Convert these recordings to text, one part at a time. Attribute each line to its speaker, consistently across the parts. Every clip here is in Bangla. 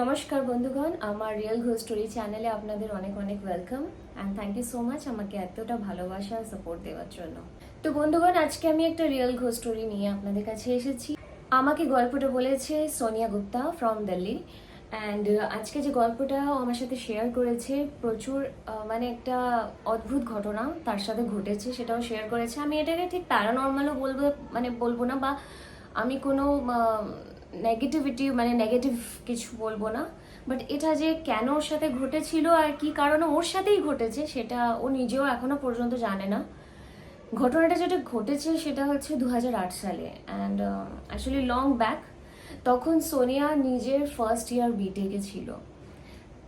Speaker 1: নমস্কার বন্ধুগণ, আমার রিয়েল ঘোস্ট স্টোরি চ্যানেলে আপনাদের অনেক অনেক welcome and thank you so much আমাকে এতটা ভালোবাসা আর সাপোর্ট দেওয়ার জন্য। তো বন্ধুগণ, আজকে আমি একটা রিয়েল ঘোস্ট স্টোরি নিয়ে আপনাদের কাছে এসেছি। আমাকে গল্পটা বলেছে সোনিয়া গুপ্তা ফ্রম দিল্লি অ্যান্ড আজকে যে গল্পটা ও আমার সাথে শেয়ার করেছে প্রচুর মানে একটা অদ্ভুত ঘটনা তার সাথে ঘটেছে, সেটাও শেয়ার করেছে। আমি এটাকে ঠিক প্যারানর্মালও বলবো না, বা আমি কোনো নেগেটিভিটি নেগেটিভ কিছু বলবো না, বাট এটা যে কেন ওর সাথে ঘটেছিল আর কি কারণে ওর সাথেই ঘটেছে সেটা ও নিজেও এখনো পর্যন্ত জানে না। ঘটনাটা যেটা ঘটেছে সেটা হচ্ছে 2008 সালে অ্যান্ড অ্যাকচুয়ালি লং ব্যাক। তখন সোনিয়া নিজের ফার্স্ট ইয়ার বিটেকে ছিল।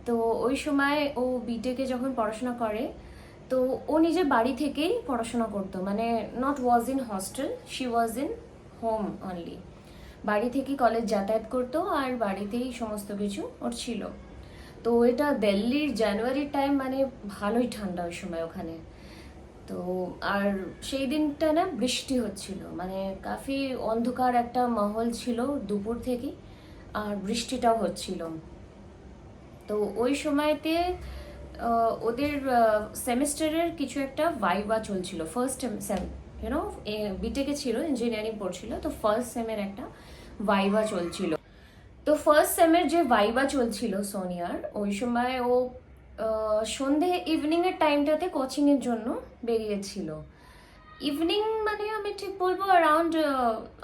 Speaker 1: তো ওই সময় ও বিটেকে যখন পড়াশোনা করে, তো ও নিজের বাড়ি থেকেই পড়াশোনা করতো, মানে not was in hostel, she was in home only. বাড়ি থেকেই কলেজ যাতায়াত করতো আর বাড়িতেই সমস্ত কিছু ওর ছিল। তো এটা দিল্লির জানুয়ারির টাইম, মানে ভালোই ঠান্ডা ওই সময় ওখানে। তো আর সেই দিনটা না বৃষ্টি হচ্ছিল, মানে কাফি অন্ধকার একটা মহল ছিল দুপুর থেকে, আর বৃষ্টিটাও হচ্ছিল। তো ওই সময়তে ওদের সেমিস্টারের কিছু একটা ভাইবা চলছিল, ফার্স্ট সেম, ইউনো, বিটেকে ছিল, ইঞ্জিনিয়ারিং পড়ছিল, তো ফার্স্ট সেমের একটা ভাইবা চলছিল। তো ফার্স্ট সেমের যে ভাইবা চলছিল সোনিয়ার, ওই সময় ও সন্ধে ইভিনিং এর টাইমটাতে কোচিং এর জন্য বেরিয়েছিল। ইভিনিং মানে আমি ঠিক বলবো অ্যারাউন্ড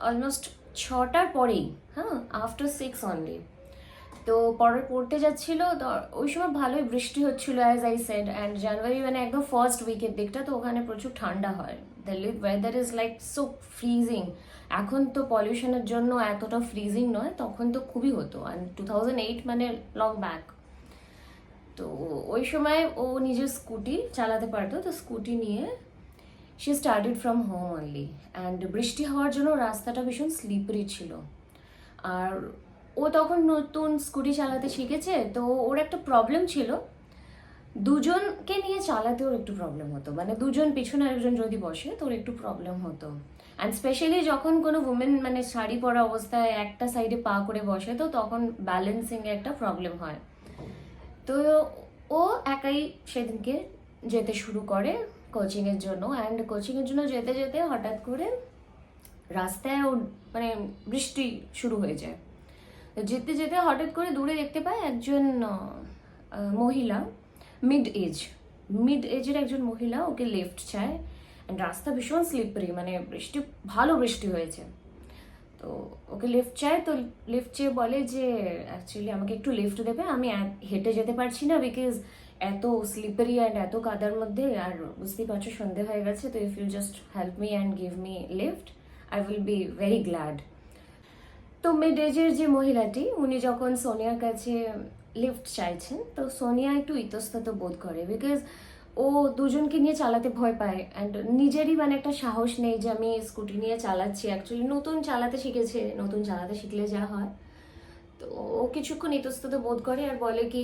Speaker 1: অলমোস্ট 6টার পরেই, হ্যাঁ, আফটার 6 অনলি। তো পড়তে যাচ্ছিল, তো ওই সময় ভালোই বৃষ্টি হচ্ছিল as I said, and January মানে একদম ফার্স্ট উইকের দিকটা, তো ওখানে প্রচুর ঠান্ডা হয়। দিল্লির weather is like so freezing. এখন তো পলিউশনের জন্য এতটা ফ্রিজিং নয়, তখন তো খুবই হতো, অ্যান্ড 2008 মানে লং ব্যাক। তো ওই সময় ও নিজের স্কুটি চালাতে পারতো, তো স্কুটি নিয়ে she started from home only, and বৃষ্টি হওয়ার জন্য রাস্তাটা ভীষণ স্লিপারি ছিল। আর ও তখন নতুন স্কুটি চালাতে শিখেছে, তো ওর একটা প্রবলেম ছিল, দুজনকে নিয়ে চালাতে ওর একটু প্রবলেম হতো, মানে দুজন পিছনে একজন যদি বসে তো ওর একটু প্রবলেম হতো। অ্যান্ড স্পেশালি যখন কোনো উমেন মানে শাড়ি পরা অবস্থায় একটা সাইডে পা করে বসে, তো তখন ব্যালেন্সিংয়ে একটা প্রবলেম হয়। তো ও একাই সেদিনকে যেতে শুরু করে কোচিংয়ের জন্য, অ্যান্ড কোচিংয়ের জন্য যেতে যেতে হঠাৎ করে রাস্তায় ও মানে বৃষ্টি শুরু হয়ে যায়। যেতে যেতে হঠাৎ করে দূরে দেখতে পায় একজন মহিলা, মিড এজের একজন মহিলা ওকে লিফট চায়, অ্যান্ড রাস্তা ভীষণ স্লিপারি, মানে ভালো বৃষ্টি হয়েছে। তো ওকে লিফট চায়, তো লিফট চেয়ে বলে যে অ্যাকচুয়ালি আমাকে একটু লিফট দেবে, আমি হেঁটে যেতে পারছি না বিকজ এত স্লিপারি অ্যান্ড এত কাদার মধ্যে, আর বুঝতেই পারছো সন্ধে হয়ে গেছে, তো if you just help me and give me lift I will be very glad. তো মিড এজের যে মহিলাটি উনি যখন সোনিয়ার কাছে লিফট চাইছেন, তো সোনিয়া একটু ইতস্তত বোধ করে বিকজ ও দুজনকে নিয়ে চালাতে ভয় পায়, অ্যান্ড নিজেরই মানে একটা সাহস নেই যে আমি স্কুটি নিয়ে চালাচ্ছি, অ্যাকচুয়ালি নতুন চালাতে শিখেছে, নতুন চালাতে শিখলে যা হয়। তো ও কিছুক্ষণ ইতস্তত বোধ করে আর বলে কি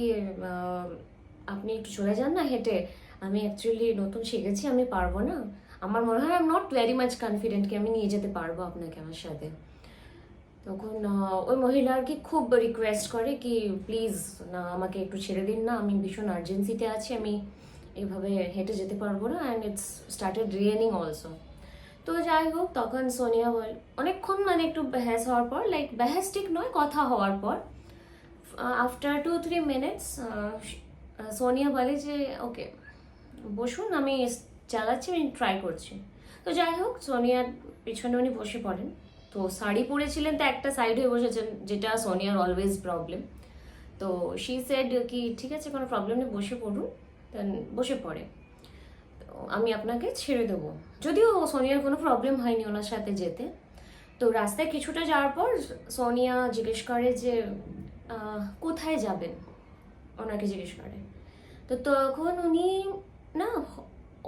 Speaker 1: আপনি একটু চলে যান না হেঁটে, আমি অ্যাকচুয়ালি নতুন শিখেছি, আমি পারবো না, আমার মনে হয় I am not very much confident কি আমি নিয়ে যেতে পারবো আপনাকে আমার সাথে। তখন ওই মহিলা আর কি খুব রিকোয়েস্ট করে কি প্লিজ না আমাকে একটু ছেড়ে দিন না, আমি ভীষণ আর্জেন্সিতে আছি, আমি এভাবে হেঁটে যেতে পারবো না, and it's started raining also. তো যাই হোক, তখন সোনিয়া অনেকক্ষণ মানে একটু বেহেস হওয়ার পর, লাইক বেহেস ঠিক নয়, কথা হওয়ার পর আফটার 2-3 মিনিটস সোনিয়া বলে যে ওকে বসুন, আমি চালাচ্ছি, আমি ট্রাই করছি। তো যাই হোক, সোনিয়ার পিছনে উনি বসে পড়েন। তো শাড়ি পরেছিলেন তো একটা সাইড হয়ে বসেছেন, যেটা সোনিয়ার অলওয়েজ প্রবলেম। তো শি সেড কি ঠিক আছে, কোনো প্রবলেম নেই, বসে পড়ুন। দেন বসে পড়ে, তো আমি আপনাকে ছেড়ে দেবো। যদিও সোনিয়ার কোনো প্রবলেম হয়নি ওনার সাথে যেতে। তো রাস্তায় কিছুটা যাওয়ার পর সোনিয়া জিজ্ঞেস করে যে কোথায় যাবেন, ওনাকে জিজ্ঞেস করে। তো তখন উনি না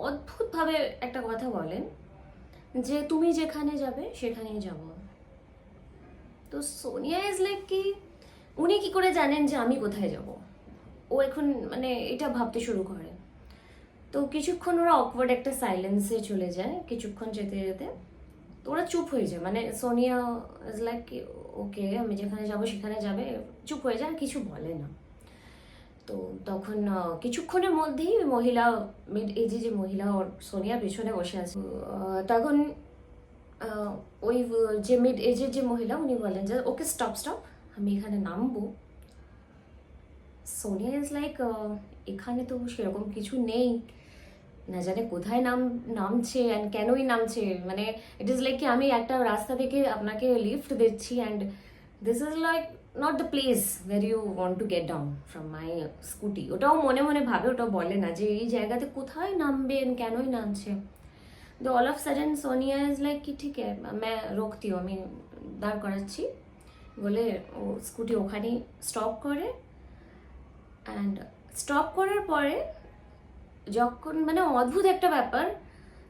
Speaker 1: অদ্ভুতভাবে একটা কথা বলেন যে তুমি যেখানে যাবে সেখানেই যাব। তো সোনিয়া ইজ লাইক কি উনি কি করে জানেন যে আমি কোথায় যাব, ও এখন মানে এটা ভাবতে শুরু করে। তো কিছুক্ষণ ওরা অকওয়ার্ড একটা সাইলেন্সে চলে যায় কিছুক্ষণ যেতে যেতে। তো ওরা চুপ হয়ে যায়, মানে সোনিয়া ইজ লাইক ওকে আমি যেখানে যাব সেখানে যাবে, চুপ হয়ে যায় আর কিছু বলে না। তো তখন কিছুক্ষণের মধ্যেই ওই মহিলা, মিড এজে যে মহিলা ওর সোনিয়ার পেছনে বসে আছে, তখন ওই যে মিড এজের যে মহিলা উনি বলেন যে ওকে স্টপ স্টপ, আমি এখানে নামবো। সোনিয়া ইজ লাইক এখানে তো সেরকম কিছু নেই, না জানে কোথায় নামছে অ্যান্ড কেনই নামছে, মানে ইট ইজ লাইক কি আমি একটা রাস্তা থেকে আপনাকে লিফট দিচ্ছি and this is like not the place where you want to get down from my scooty. ওটাও মনে মনে ভাবে, ওটাও বলে না যে এই জায়গাতে কোথায় নামবেন, কেনই নামছে। তো all of sudden Sonia is like কি ঠিক है मैं रोकती हूँ, আমি দাঁড় করাচ্ছি বলে ও স্কুটি ওখানেই স্টপ করে। অ্যান্ড স্টপ করার পরে যখন মানে অদ্ভুত একটা ব্যাপার,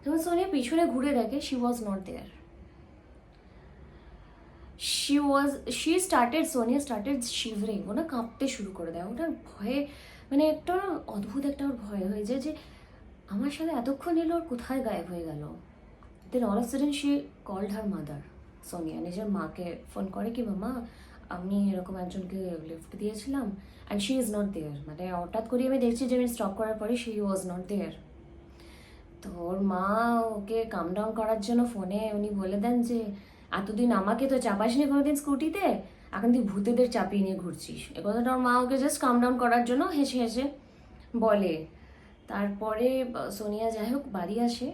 Speaker 1: যখন সোনিয়া পিছনে ঘুরে দেখে she was not there. She started Sonia started shivering, ও না কাঁপতে শুরু করে দেয়, ওটার ভয়ে মানে একটা অদ্ভুত একটা ওর ভয় হয়ে যায় যে আমার সাথে এতক্ষণ এলো ওর কোথায় গায়েব হয়ে গেল। Then all of sudden she called her mother, Sonia নিজের মাকে ফোন করে কি মামা আমি এরকম একজনকে লিফট দিয়েছিলাম and she is not there, মানে হঠাৎ করে আমি দেখছি যে আমি স্টপ করার পরে শি ওয়াজ নট দেয়ার। তো ওর মা ওকে কাম ডাউন করার জন্য ফোনে উনি বলে দেন যে এতদিন আমাকে তো চাপাসনি কোনোদিন স্কুটিতে, এখন তুই ভূতেদের চাপিয়ে নিয়ে ঘুরছিস। এ কথাটা ওর মা ওকে জাস্ট কাম ডাউন করার জন্য হেসে হেসে বলে। তারপরে সোনিয়া যাই হোক বাড়ি আসে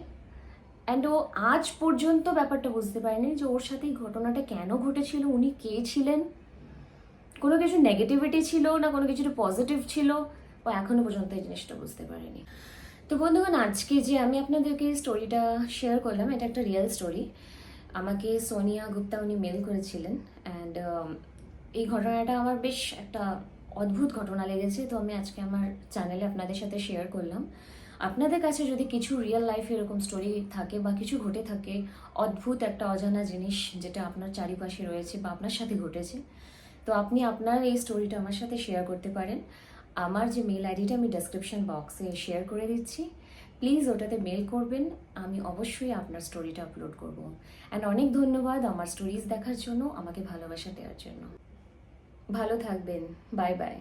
Speaker 1: অ্যান্ড ও আজ পর্যন্ত ব্যাপারটা বুঝতে পারেনি যে ওর সাথে এই ঘটনাটা কেন ঘটেছিল, উনি কে ছিলেন, কোনো কিছু নেগেটিভিটি ছিল না কোনো কিছুটা পজিটিভ ছিল, ও এখনো পর্যন্ত এই জিনিসটা বুঝতে পারেনি। তো বন্ধুগণ আজকে যে আমি আপনাদেরকে স্টোরিটা শেয়ার করলাম এটা একটা রিয়েল স্টোরি। আমাকে সোনিয়া গুপ্তা উনি মেল করেছিলেন অ্যান্ড এই ঘটনাটা আমার বেশ একটা অদ্ভুত ঘটনা লেগেছে, তো আমি আজকে আমার চ্যানেলে আপনাদের সাথে শেয়ার করলাম। আপনাদের কাছে যদি কিছু রিয়েল লাইফে এরকম স্টোরি থাকে বা কিছু ঘটে থাকে, অদ্ভুত একটা অজানা জিনিস যেটা আপনার চারিপাশে রয়েছে বা আপনার সাথে ঘটেছে, তো আপনি আপনার এই স্টোরিটা আমার সাথে শেয়ার করতে পারেন। আমার যে মেল আইডিটা আমি ডেসক্রিপশন বক্সে শেয়ার করে দিচ্ছি, প্লিজ ওটাতে মেল করবেন, আমি অবশ্যই আপনার স্টোরিটা আপলোড করব। অ্যান্ড অনেক ধন্যবাদ আমার স্টোরিজ দেখার জন্য, আমাকে ভালোবাসা দেওয়ার জন্য। ভালো থাকবেন, বাই বাই।